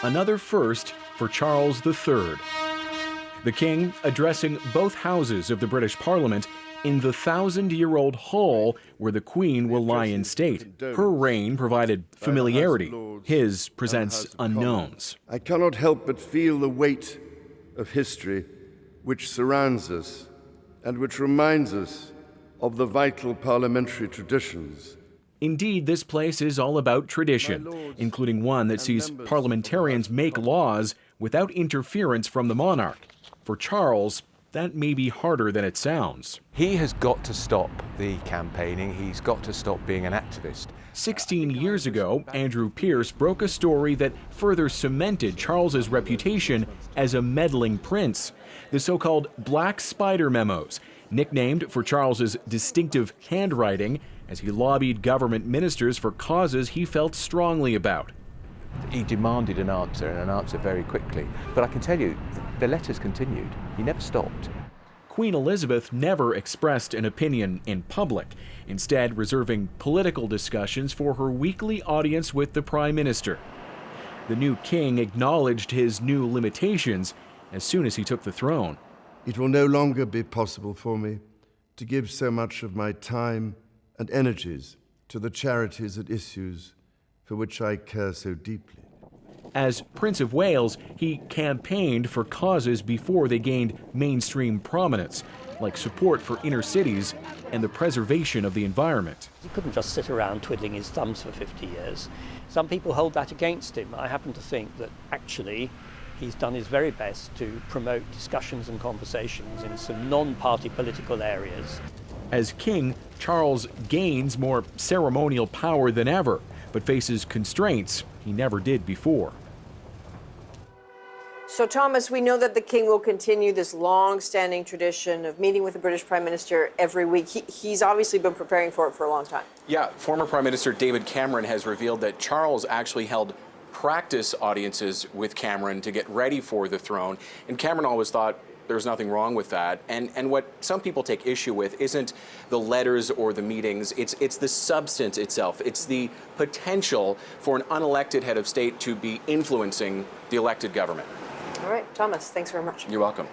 another first for Charles III. The king addressing both houses of the British Parliament in the 1,000-year-old hall where the Queen will lie in state. Her reign provided familiarity. His presents unknowns. I cannot help but feel the weight of history which surrounds us and which reminds us of the vital parliamentary traditions. Indeed, this place is all about tradition, including one that sees parliamentarians make laws without interference from the monarch. For Charles, that may be harder than it sounds. He has got to stop the campaigning. He's got to stop being an activist. 16 years ago, Andrew Pierce broke a story that further cemented Charles's reputation as a meddling prince. The so-called Black Spider memos, nicknamed for Charles's distinctive handwriting as he lobbied government ministers for causes he felt strongly about. He demanded an answer, and an answer very quickly. But I can tell you, the letters continued. He never stopped. Queen Elizabeth never expressed an opinion in public, instead reserving political discussions for her weekly audience with the Prime Minister. The new king acknowledged his new limitations as soon as he took the throne. It will no longer be possible for me to give so much of my time and energies to the charities and issues for which I care so deeply. As Prince of Wales, he campaigned for causes before they gained mainstream prominence, like support for inner cities and the preservation of the environment. He couldn't just sit around twiddling his thumbs for 50 years. Some people hold that against him. I happen to think that actually he's done his very best to promote discussions and conversations in some non-party political areas. As king, Charles gains more ceremonial power than ever, but faces constraints he never did before. So, Thomas, we know that the king will continue this long-standing tradition of meeting with the British Prime Minister every week. He's obviously been preparing for it for a long time. Yeah, former Prime Minister David Cameron has revealed that Charles actually held practice audiences with Cameron to get ready for the throne, and Cameron always thought there's nothing wrong with that. And what some people take issue with isn't the letters or the meetings, it's the substance itself. It's the potential for an unelected head of state to be influencing the elected government. All right, Thomas, thanks very much. You're welcome.